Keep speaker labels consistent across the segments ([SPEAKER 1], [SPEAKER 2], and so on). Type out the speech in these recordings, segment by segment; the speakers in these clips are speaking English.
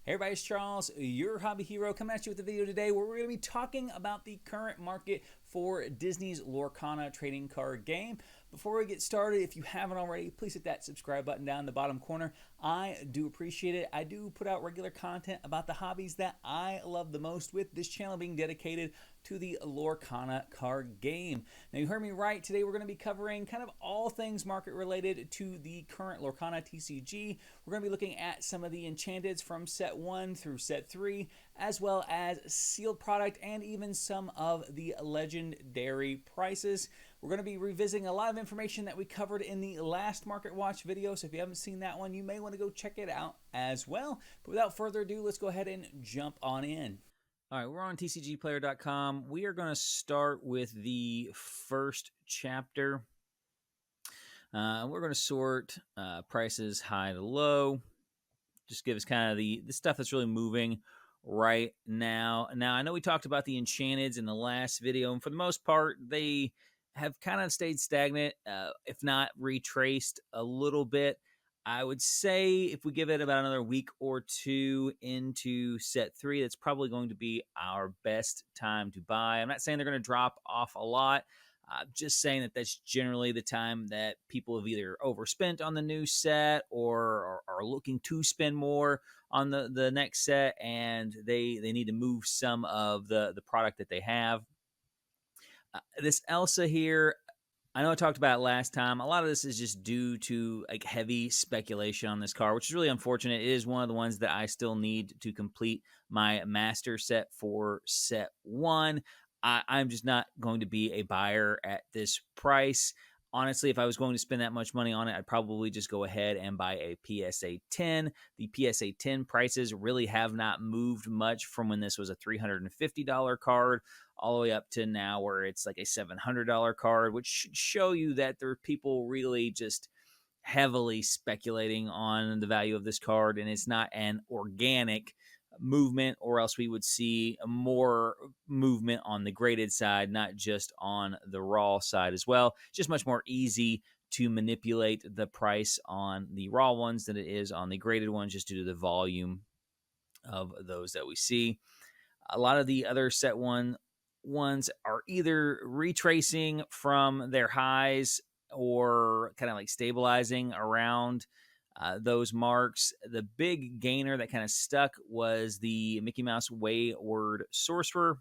[SPEAKER 1] Hey everybody, it's Charles, your hobby hero, coming at you with a video today where we're going to be talking about the current market for Disney's Lorcana trading card game. Before we get started, if you haven't already, please hit that subscribe button down in the bottom corner. I do appreciate it. I do put out regular content about the hobbies that I love the most, with this channel being dedicated to the Lorcana card game. Now, you heard me right. Today we're going to be covering kind of all things market related to the current Lorcana TCG. We're going to be looking at some of the enchanteds from set 1 through set 3, as well as sealed product and even some of the legendary prices. We're going to be revisiting a lot of information that we covered in the last Market Watch video, so if you haven't seen that one, you may want to go check it out as well. But without further ado, let's go ahead and jump on in. All right, we're on tcgplayer.com. We are going to start with the first chapter. We're going to sort prices high to low. Just give us kind of the stuff that's really moving right now. Now, I know we talked about the enchanteds in the last video, and for the most part, they have kind of stayed stagnant, if not retraced a little bit. I would say if we give it about another week or two into set 3, that's probably going to be our best time to buy. I'm not saying they're going to drop off a lot. Just saying that that's generally the time that people have either overspent on the new set or are looking to spend more on the next set, and they need to move some of the product that they have. This Elsa here, I know I talked about it last time. A lot of this is just due to like heavy speculation on this card, which is really unfortunate. It is one of the ones that I still need to complete my master set for set 1. I'm just not going to be a buyer at this price. Honestly, if I was going to spend that much money on it, I'd probably just go ahead and buy a PSA 10. The PSA 10 prices really have not moved much from when this was a $350 card all the way up to now where it's like a $700 card, which should show you that there are people really just heavily speculating on the value of this card, and it's not an organic movement, or else we would see more movement on the graded side, not just on the raw side as well. Just much more easy to manipulate the price on the raw ones than it is on the graded ones, just due to the volume of those that we see. A lot of the other set 1 ones are either retracing from their highs or kind of like stabilizing around those marks. The big gainer that kind of stuck was the Mickey Mouse Wayward Sorcerer.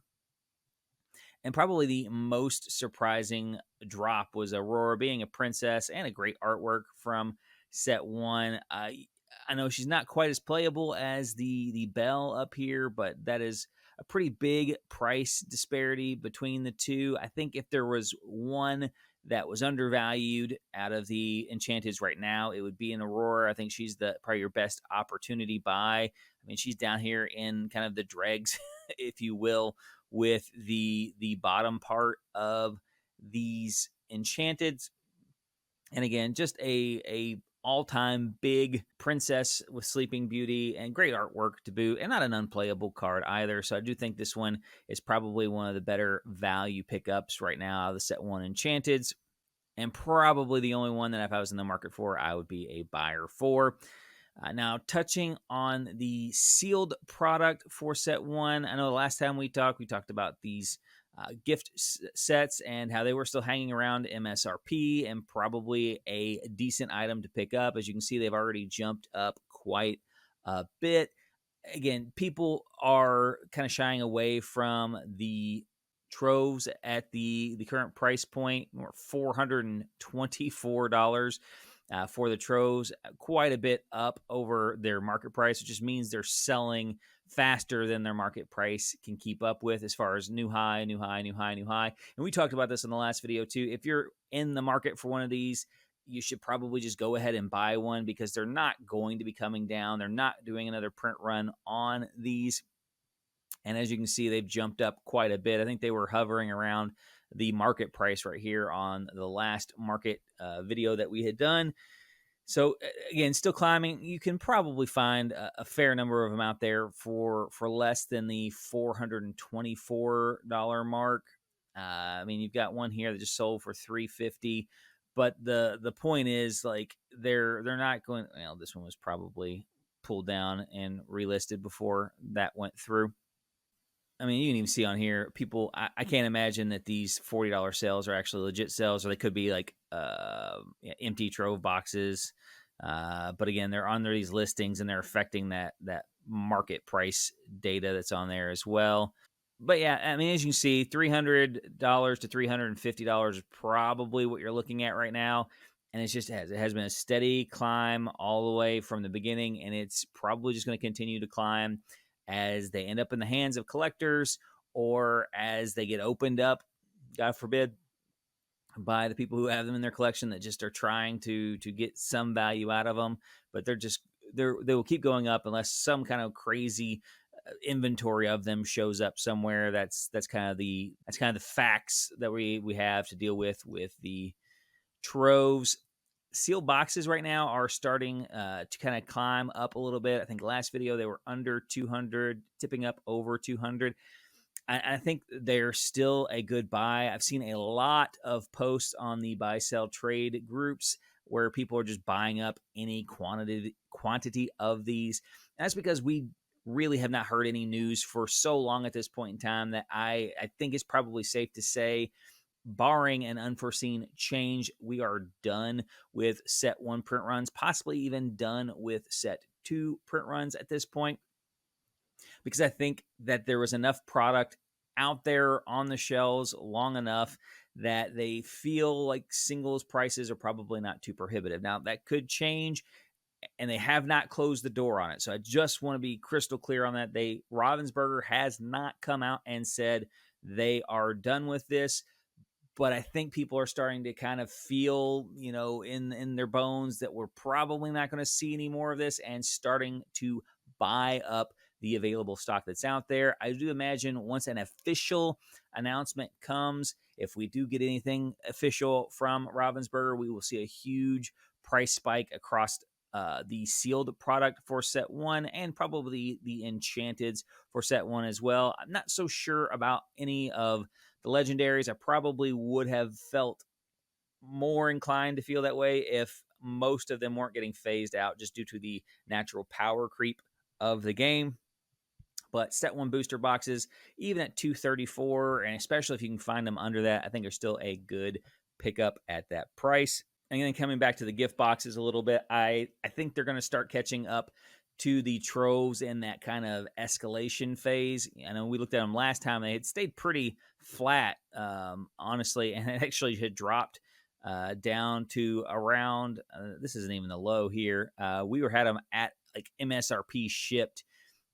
[SPEAKER 1] And probably the most surprising drop was Aurora being a princess and a great artwork from set 1. I know she's not quite as playable as the Belle up here, but that is a pretty big price disparity between the two. I think if there was one that was undervalued out of the enchanteds right now, it would be an Aurora. I think she's probably your best opportunity buy. I mean, she's down here in kind of the dregs, if you will, with the bottom part of these enchanteds. And again, just a all-time big princess with Sleeping Beauty and great artwork to boot, and not an unplayable card either. So I do think this one is probably one of the better value pickups right now out of the set 1 enchanteds, and probably the only one that if I was in the market for, I would be a buyer for. Now, touching on the sealed product for set 1, I know the last time we talked about these gift sets and how they were still hanging around MSRP and probably a decent item to pick up. As you can see, they've already jumped up quite a bit. Again, people are kind of shying away from the troves at the current price point, $424 for the troves, quite a bit up over their market price, which just means they're selling faster than their market price can keep up with, as far as new high, new high, new high, new high. And we talked about this in the last video too. If you're in the market for one of these, you should probably just go ahead and buy one, because they're not going to be coming down. They're not doing another print run on these. And as you can see, they've jumped up quite a bit. I think they were hovering around the market price right here on the last market video that we had done. So again, still climbing. You can probably find a fair number of them out there for less than the $424 mark. I mean, you've got one here that just sold for $350, but the point is, like, they're not going. Well, this one was probably pulled down and relisted before that went through. I mean, you can even see on here, people, I can't imagine that these $40 sales are actually legit sales, or they could be like empty trove boxes. But again, they're under these listings and they're affecting that market price data that's on there as well. But yeah, I mean, as you can see, $300 to $350 is probably what you're looking at right now. And it has been a steady climb all the way from the beginning, and it's probably just going to continue to climb as they end up in the hands of collectors, or as they get opened up, God forbid, by the people who have them in their collection that just are trying to get some value out of them. But they will keep going up unless some kind of crazy inventory of them shows up somewhere. That's kind of the facts that we have to deal with the troves. Sealed boxes right now are starting to kind of climb up a little bit. I think last video they were under 200, tipping up over 200. I think they're still a good buy. I've seen a lot of posts on the buy, sell, trade groups where people are just buying up any quantity of these. And that's because we really have not heard any news for so long at this point in time that I think it's probably safe to say, barring an unforeseen change, we are done with set 1 print runs, possibly even done with set 2 print runs at this point, because I think that there was enough product out there on the shelves long enough that they feel like singles prices are probably not too prohibitive. Now, that could change, and they have not closed the door on it. So I just want to be crystal clear on that. Ravensburger has not come out and said they are done with this. But I think people are starting to kind of feel, in their bones that we're probably not going to see any more of this, and starting to buy up the available stock that's out there. I do imagine once an official announcement comes, if we do get anything official from Ravensburger, we will see a huge price spike across the sealed product for set 1, and probably the enchanteds for set 1 as well. I'm not so sure about any of the legendaries. I probably would have felt more inclined to feel that way if most of them weren't getting phased out just due to the natural power creep of the game. But set 1 booster boxes, even at $234, and especially if you can find them under that, I think are still a good pickup at that price. And then coming back to the gift boxes a little bit, I think they're going to start catching up to the troves in that kind of escalation phase. I know we looked at them last time. They had stayed pretty flat, honestly, and it actually had dropped down to around, this isn't even the low here. We had them at like MSRP shipped,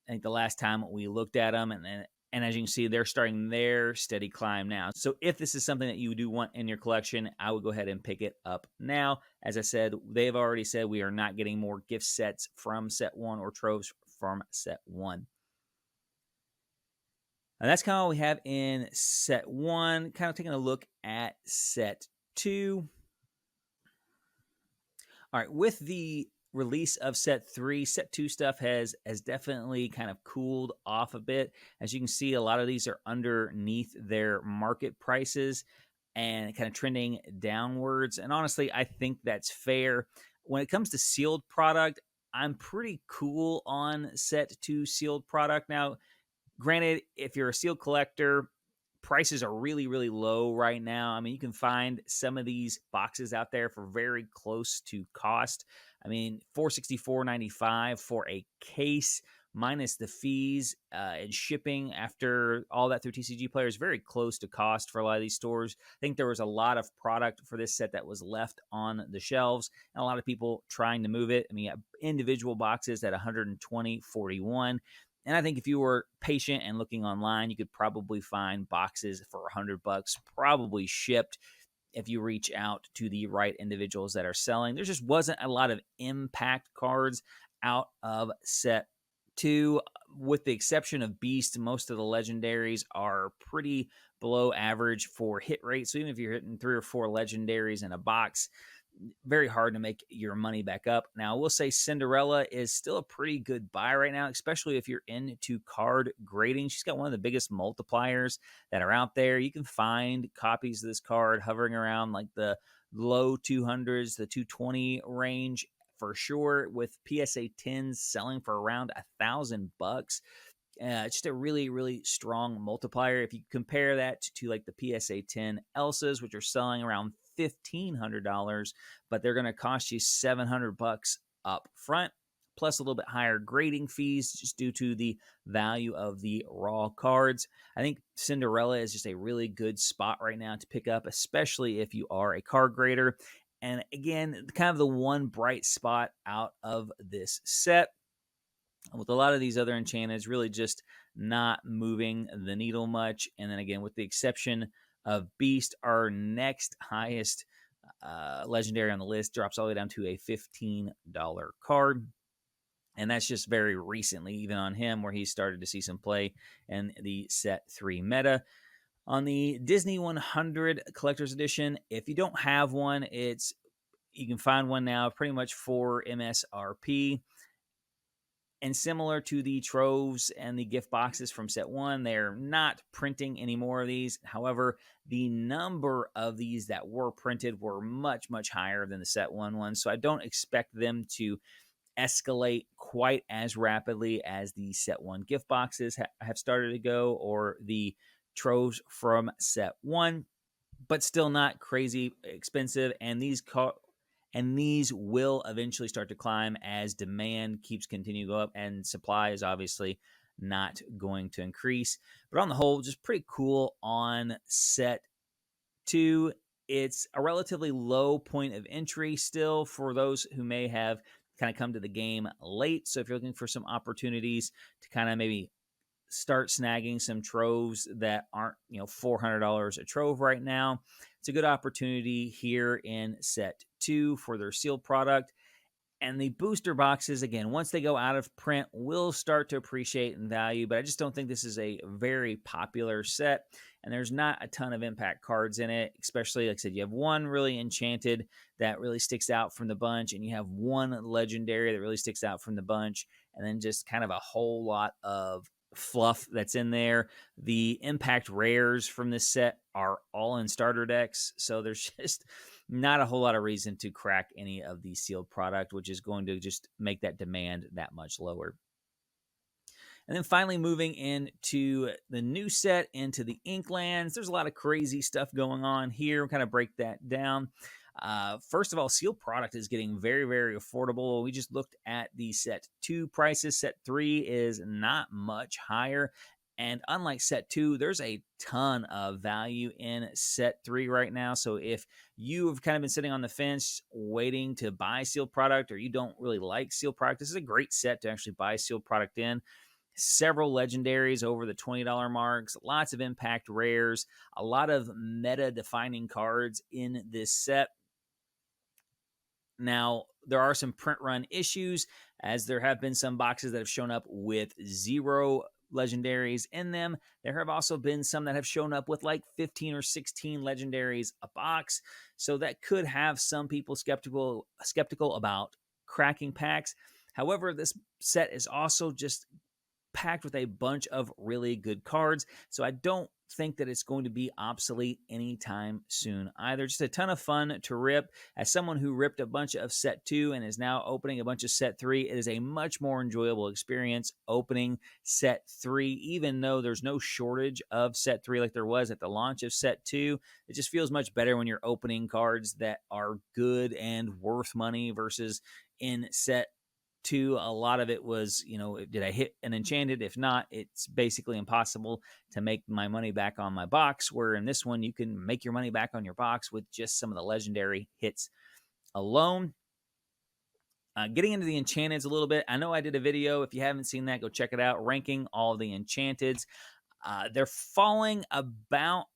[SPEAKER 1] I think, the last time we looked at them, and as you can see, they're starting their steady climb now. So if this is something that you do want in your collection, I would go ahead and pick it up now. As I said, they've already said we are not getting more gift sets from set 1 or troves from set 1. And that's kind of all we have in set 1. Kind of taking a look at set 2. All right, with the release of set 3, set 2 stuff has definitely kind of cooled off a bit. As you can see, a lot of these are underneath their market prices and kind of trending downwards. And honestly, I think that's fair. When it comes to sealed product, I'm pretty cool on set 2 sealed product. Now, granted, if you're a sealed collector, prices are really, really low right now. I mean, you can find some of these boxes out there for very close to cost. I mean, $464.95 for a case, minus the fees and shipping after all that through TCG Player, is very close to cost for a lot of these stores. I think there was a lot of product for this set that was left on the shelves, and a lot of people trying to move it. I mean, individual boxes at $120.41. And I think if you were patient and looking online, you could probably find boxes for $100, probably shipped, if you reach out to the right individuals that are selling. There just wasn't a lot of impact cards out of set 2, with the exception of Beast. Most of the legendaries are pretty below average for hit rate. So even if you're hitting 3 or 4 legendaries in a box, very hard to make your money back up. Now, I will say Cinderella is still a pretty good buy right now, especially if you're into card grading. She's got one of the biggest multipliers that are out there. You can find copies of this card hovering around like the low 200s, the 220 range for sure, with PSA 10s selling for around $1,000. Just a really, really strong multiplier. If you compare that to like the PSA 10 Elsas, which are selling around $1,500, but they're going to cost you $700 up front, plus a little bit higher grading fees just due to the value of the raw cards. I think Cinderella is just a really good spot right now to pick up, especially if you are a card grader. And again, kind of the one bright spot out of this set, with a lot of these other enchanteds really just not moving the needle much. And then again, with the exception of Beast, our next highest legendary on the list drops all the way down to a $15 card. And that's just very recently, even on him, where he started to see some play in the set 3 meta. On the Disney 100 Collector's Edition, if you don't have one, you can find one now pretty much for MSRP. And similar to the troves and the gift boxes from set 1, they're not printing any more of these. However, the number of these that were printed were much, much higher than the set 1 ones. So I don't expect them to escalate quite as rapidly as the set 1 gift boxes have started to go, or the troves from set 1, but still not crazy expensive. And these will eventually start to climb as demand keeps continuing to go up, and supply is obviously not going to increase. But on the whole, just pretty cool on set 2. It's a relatively low point of entry still for those who may have kind of come to the game late. So if you're looking for some opportunities to kind of maybe start snagging some troves that aren't, $400 a trove right now, it's a good opportunity here in set 2 for their sealed product. And the booster boxes, again, once they go out of print, will start to appreciate in value, but I just don't think this is a very popular set, and there's not a ton of impact cards in it, especially, like I said, you have one really enchanted that really sticks out from the bunch, and you have one legendary that really sticks out from the bunch, and then just kind of a whole lot of fluff that's in there. The impact rares from this set are all in starter decks, so there's just not a whole lot of reason to crack any of the sealed product, which is going to just make that demand that much lower. And then finally, moving into the new set, into the Inklands, there's a lot of crazy stuff going on here. We'll kind of break that down. First of all, sealed product is getting very, very affordable. We just looked at the set 2 prices. Set 3 is not much higher. And unlike set 2, there's a ton of value in set 3 right now. So if you have kind of been sitting on the fence waiting to buy sealed product, or you don't really like sealed product, this is a great set to actually buy sealed product in. Several legendaries over the $20 marks, lots of impact rares, a lot of meta-defining cards in this set. Now, there are some print run issues, as there have been some boxes that have shown up with 0 legendaries in them. There have also been some that have shown up with like 15 or 16 legendaries a box. So that could have some people skeptical about cracking packs. However, this set is also just packed with a bunch of really good cards, so I don't think that it's going to be obsolete anytime soon either. Just a ton of fun to rip. As someone who ripped a bunch of set 2 and is now opening a bunch of set 3, it is a much more enjoyable experience opening set 3, even though there's no shortage of set 3 like there was at the launch of set 2. It just feels much better when you're opening cards that are good and worth money, versus in set 2, a lot of it was, did I hit an enchanted? If not, it's basically impossible to make my money back on my box, where in this one, you can make your money back on your box with just some of the legendary hits alone. Getting into the enchanteds a little bit, I know I did a video. If you haven't seen that, go check it out, ranking all the enchanteds. They're falling about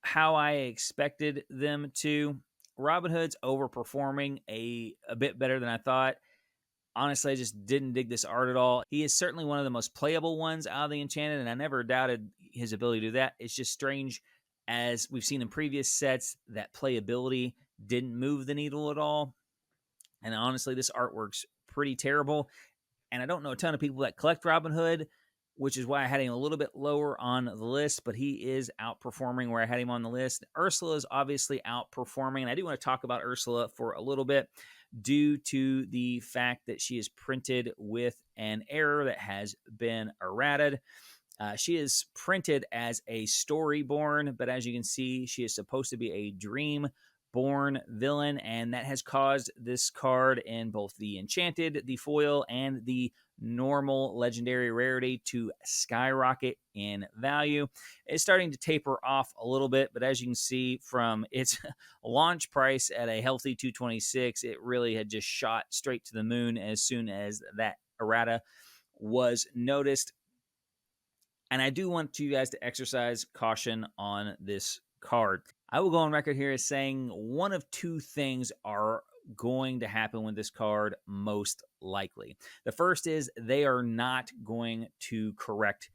[SPEAKER 1] how I expected them to. Robin Hood's overperforming a bit better than I thought. Honestly, I just didn't dig this art at all. He is certainly one of the most playable ones out of the Enchanted, and I never doubted his ability to do that. It's just strange, as we've seen in previous sets, that playability didn't move the needle at all. And honestly, this artwork's pretty terrible. And I don't know a ton of people that collect Robin Hood, which is why I had him a little bit lower on the list, but he is outperforming where I had him on the list. Ursula is obviously outperforming, and I do want to talk about Ursula for a little bit. due to the fact that she is printed with an error that has been errated. She is printed as a Storyborn, but as you can see, she is supposed to be a Dreamborn villain, and that has caused this card in both the Enchanted, the foil, and the normal legendary rarity to skyrocket in value. It's starting to taper off a little bit, but as you can see from its launch price at a healthy 226, it really had just shot straight to the moon as soon as that errata was noticed. And I do want you guys to exercise caution on this card. I will go on record here as saying one of two things are going to happen with this card, most likely. The first is they are not going to correct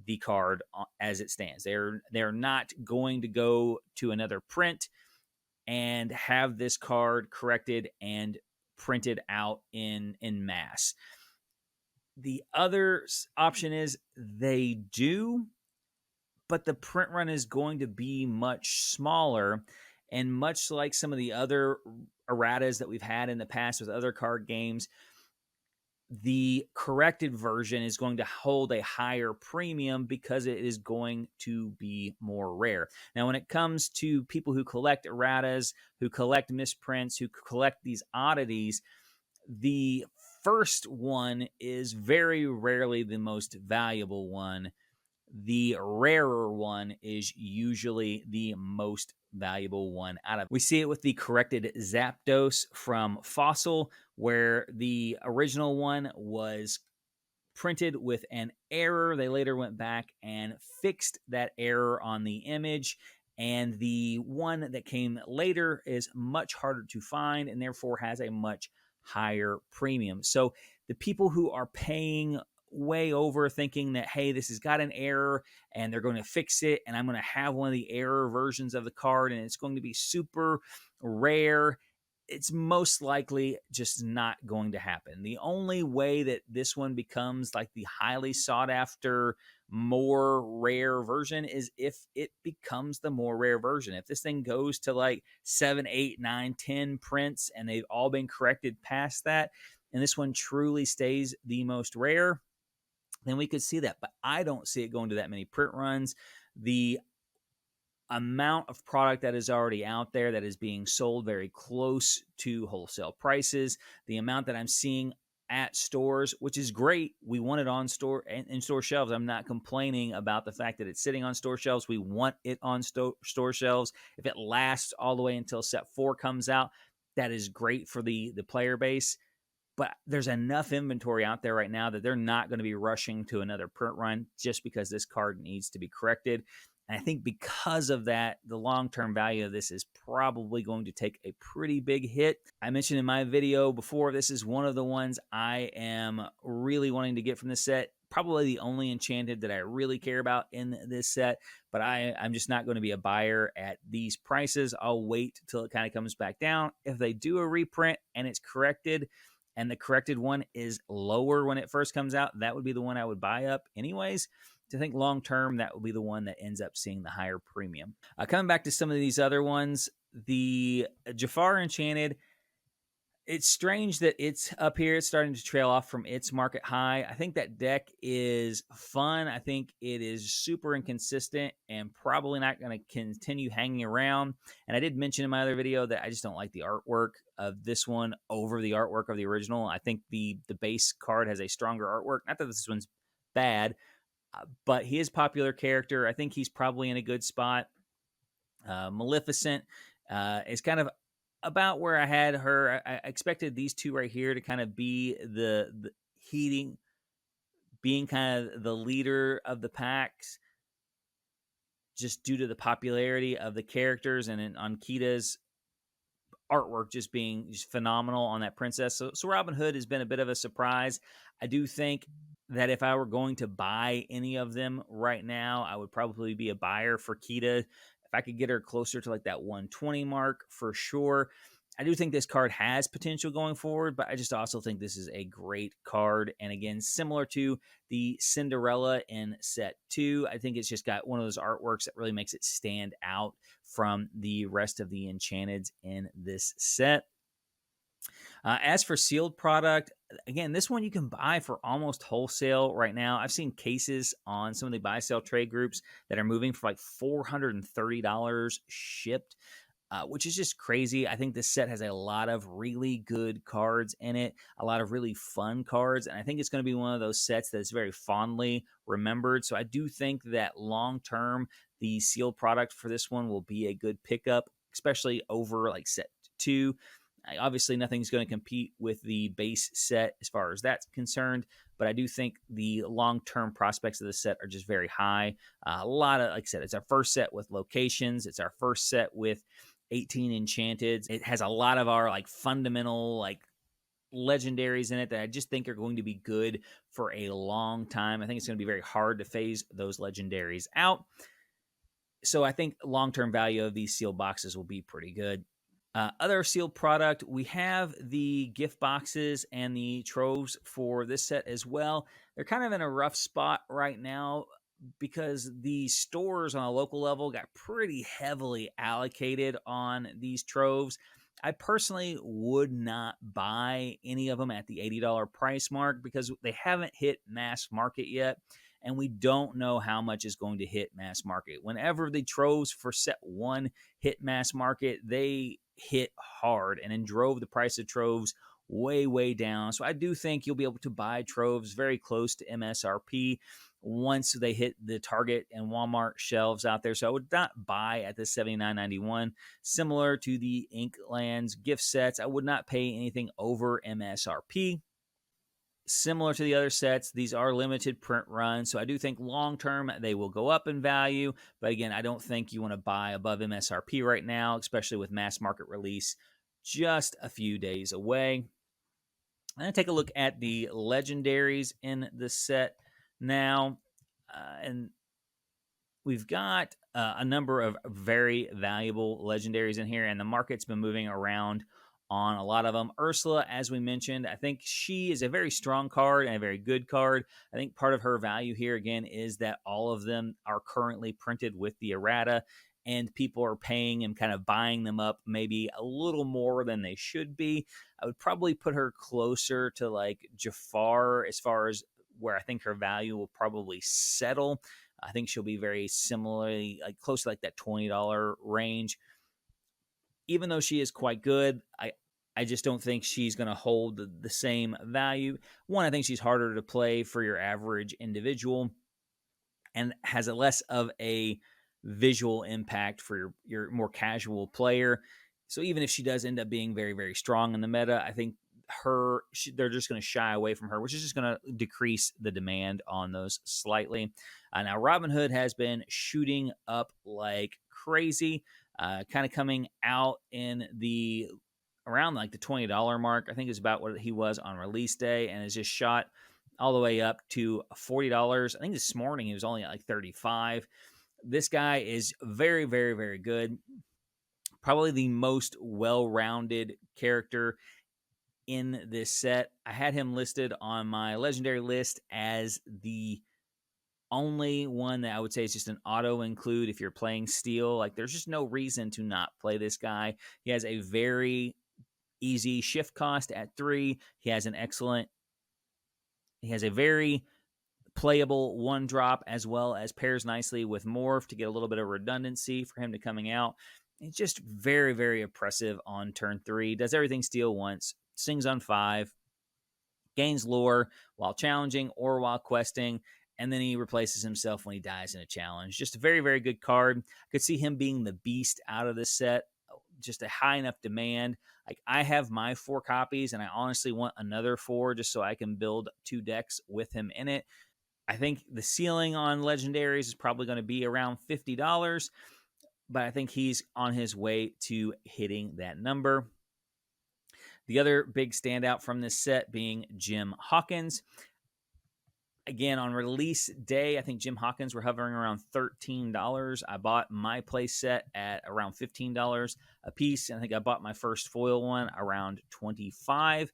[SPEAKER 1] the card as it stands. They're not going to go to another print and have this card corrected and printed out in mass. The other option is they do, but the print run is going to be much smaller. And much like some of the other erratas that we've had in the past with other card games, the corrected version is going to hold a higher premium because it is going to be more rare. Now, when it comes to people who collect erratas, who collect misprints, who collect these oddities, the first one is very rarely the most valuable one. The rarer one is usually the most valuable one out of. We see it with the corrected Zapdos from Fossil, where the original one was printed with an error. They later went back and fixed that error on the image. And the one that came later is much harder to find and therefore has a much higher premium. So the people who are paying way over thinking that, hey, this has got an error and they're going to fix it and I'm going to have one of the error versions of the card and it's going to be super rare, it's most likely just not going to happen. The only way that this one becomes like the highly sought after, more rare version is if it becomes the more rare version. If this thing goes to like 7, 8, 9, 10 prints and they've all been corrected past that, and this one truly stays the most rare, then we could see that. But I don't see it going to that many print runs. The amount of product that is already out there that is being sold very close to wholesale prices, the amount that I'm seeing at stores, which is great. We want it on store in store shelves. I'm not complaining about the fact that it's sitting on store shelves. We want it on store shelves. If it lasts all the way until set 4 comes out, that is great for the player base. But there's enough inventory out there right now that they're not going to be rushing to another print run just because this card needs to be corrected. And I think because of that, the long-term value of this is probably going to take a pretty big hit. I mentioned in my video before, this is one of the ones I am really wanting to get from this set. Probably the only Enchanted that I really care about in this set, but I'm just not going to be a buyer at these prices. I'll wait till it kind of comes back down. If they do a reprint and it's corrected, and the corrected one is lower when it first comes out, that would be the one I would buy up anyways. To think long term, that will be the one that ends up seeing the higher premium. Coming back to some of these other ones, the Jafar Enchanted, it's strange that it's up here. It's starting to trail off from its market high. I think that deck is fun. I think it is super inconsistent and probably not going to continue hanging around. And I did mention in my other video that I just don't like the artwork of this one over the artwork of the original. I think the base card has a stronger artwork. Not that this one's bad, but he is a popular character. I think he's probably in a good spot. Maleficent is kind of about where I had her. I expected these two right here to kind of be the heating, being kind of the leader of the packs, just due to the popularity of the characters and on Kita's artwork just being just phenomenal on that princess. So Robin Hood has been a bit of a surprise. I do think that if I were going to buy any of them right now, I would probably be a buyer for Kita. If I could get her closer to like that 120 mark, for sure. I do think this card has potential going forward, but I just also think this is a great card. And again, similar to the Cinderella in set 2, I think it's just got one of those artworks that really makes it stand out from the rest of the Enchanteds in this set. As for sealed product, again, this one you can buy for almost wholesale right now. I've seen cases on some of the buy sell trade groups that are moving for like $430 shipped, which is just crazy. I think this set has a lot of really good cards in it, a lot of really fun cards, and I think it's going to be one of those sets that's very fondly remembered. So I do think that long term, the sealed product for this one will be a good pickup, especially over like set two. Obviously, nothing's going to compete with the base set as far as that's concerned, but I do think the long term prospects of the set are just very high. A lot of, like I said, it's our first set with locations, it's our first set with 18 enchanted. It has a lot of our like fundamental like legendaries in it that I just think are going to be good for a long time. I think it's going to be very hard to phase those legendaries out. So I think long-term value of these sealed boxes will be pretty good. Other sealed product, we have the gift boxes and the troves for this set as well. They're kind of in a rough spot right now because the stores on a local level got pretty heavily allocated on these troves. I personally would not buy any of them at the $80 price mark because they haven't hit mass market yet, and we don't know how much is going to hit mass market. Whenever the troves for set one hit mass market, they hit hard and then drove the price of troves way, way down. So I do think you'll be able to buy troves very close to MSRP once they hit the Target and Walmart shelves out there. So I would not buy at the $79.91. Similar to the Inklands gift sets, I would not pay anything over MSRP. Similar to the other sets, these are limited print runs, so I do think long term they will go up in value. But again, I don't think you want to buy above MSRP right now, especially with mass market release just a few days away. I'm going to take a look at the legendaries in the set now, and we've got a number of very valuable legendaries in here, and the market's been moving around on a lot of them. Ursula, as we mentioned, I think she is a very strong card and a very good card. I think part of her value here, again, is that all of them are currently printed with the errata, and people are paying and kind of buying them up maybe a little more than they should be. I would probably put her closer to like Jafar as far as where I think her value will probably settle. I think she'll be very similarly like close to like that $20 range. Even though she is quite good, I just don't think she's going to hold the same value. One, I think she's harder to play for your average individual and has a less of a visual impact for your more casual player. So even if she does end up being very, very strong in the meta, I think they're just going to shy away from her, which is just going to decrease the demand on those slightly. Now, Robin Hood has been shooting up like crazy, kind of coming out in the around like the $20 mark. I think is about what he was on release day, and has just shot all the way up to $40. I think this morning he was only at like 35. This guy is very, very, very good. Probably the most well-rounded character in this set. I had him listed on my legendary list as the only one that I would say is just an auto include if you're playing steel. Like there's just no reason to not play this guy. He has a very easy shift cost at 3. He has a very playable one drop, as well as pairs nicely with morph to get a little bit of redundancy for him to coming out. It's just very, very oppressive on turn 3. Does everything steel once, sings on 5, gains lore while challenging or while questing, and then he replaces himself when he dies in a challenge. Just a very, very good card. I could see him being the beast out of this set. Just a high enough demand. Like I have my 4 copies, and I honestly want another 4 just so I can build 2 decks with him in it. I think the ceiling on legendaries is probably going to be around $50, but I think he's on his way to hitting that number. The other big standout from this set being Jim Hawkins. Again, on release day, I think Jim Hawkins were hovering around $13. I bought my play set at around $15 a piece. And I think I bought my first foil one around $25.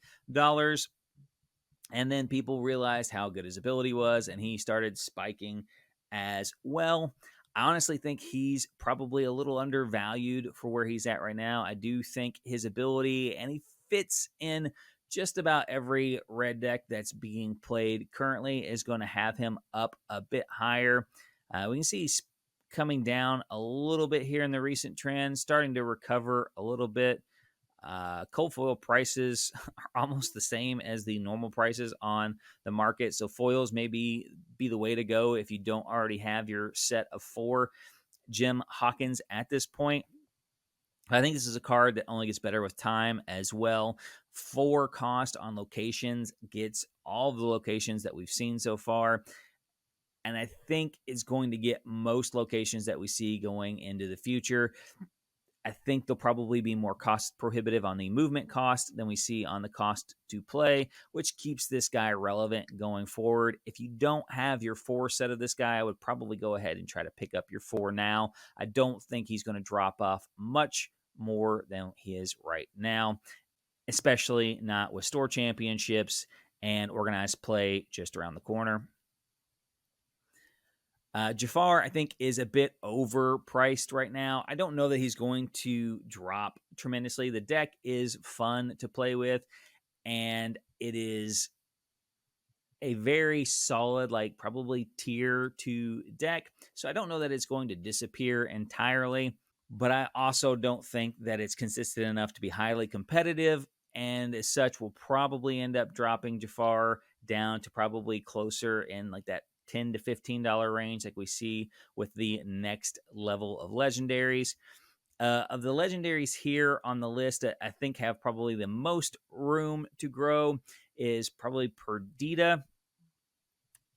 [SPEAKER 1] And then people realized how good his ability was, and he started spiking as well. I honestly think he's probably a little undervalued for where he's at right now. I do think his ability, and he fits in just about every red deck that's being played currently is going to have him up a bit higher. We can see he's coming down a little bit here in the recent trend, starting to recover a little bit. Cold foil prices are almost the same as the normal prices on the market, so foils may be the way to go if you don't already have your set of 4 Jim Hawkins at this point. I think this is a card that only gets better with time as well. 4 cost on locations gets all of the locations that we've seen so far, and I think it's going to get most locations that we see going into the future. I think they'll probably be more cost prohibitive on the movement cost than we see on the cost to play, which keeps this guy relevant going forward. If you don't have your 4 set of this guy, I would probably go ahead and try to pick up your 4 now. I don't think he's going to drop off much more than he is right now, especially not with store championships and organized play just around the corner. Jafar, I think, is a bit overpriced right now. I don't know that he's going to drop tremendously. The deck is fun to play with, and it is a very solid, like probably tier 2 deck. So I don't know that it's going to disappear entirely, but I also don't think that it's consistent enough to be highly competitive, and as such, will probably end up dropping Jafar down to probably closer in like that $10 to $15 range like we see with the next level of legendaries. Of the legendaries here on the list, I think have probably the most room to grow is probably Perdita.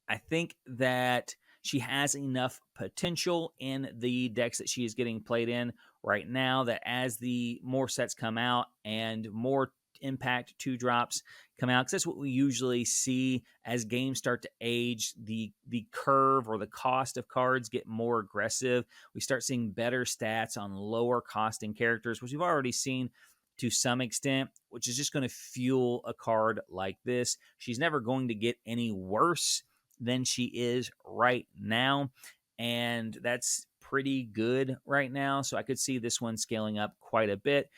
[SPEAKER 1] I think that she has enough potential in the decks that she is getting played in right now that as the more sets come out and more impact 2 drops come out, because that's what we usually see as games start to age, the curve or the cost of cards get more aggressive. We start seeing better stats on lower costing characters, which we've already seen to some extent, which is just going to fuel a card like this. She's never going to get any worse than she is right now, and that's pretty good right now. So I could see this one scaling up quite a bit.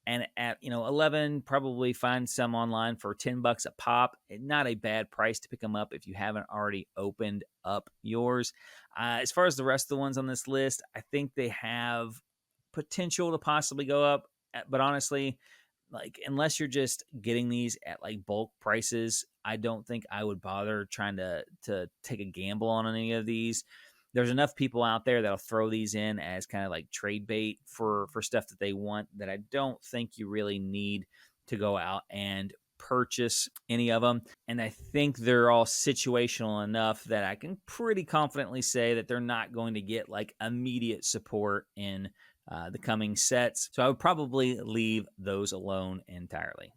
[SPEAKER 1] And at 11, probably find some online for $10 a pop. Not a bad price to pick them up if you haven't already opened up yours. As far as the rest of the ones on this list, I think they have potential to possibly go up, but honestly, like unless you're just getting these at like bulk prices, I don't think I would bother trying to take a gamble on any of these. There's enough people out there that'll throw these in as kind of like trade bait for stuff that they want that I don't think you really need to go out and purchase any of them. And I think they're all situational enough that I can pretty confidently say that they're not going to get like immediate support in the coming sets. So I would probably leave those alone entirely.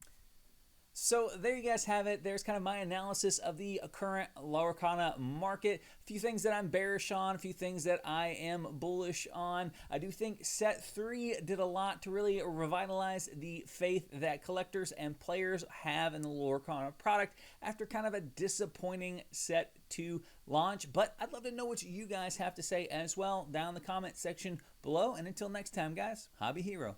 [SPEAKER 1] So there you guys have it. There's kind of my analysis of the current Lorcana market. A few things that I'm bearish on, a few things that I am bullish on. I do think set 3 did a lot to really revitalize the faith that collectors and players have in the Lorcana product after kind of a disappointing set 2 launch. But I'd love to know what you guys have to say as well down in the comment section below. And until next time, guys, Hobby Hero.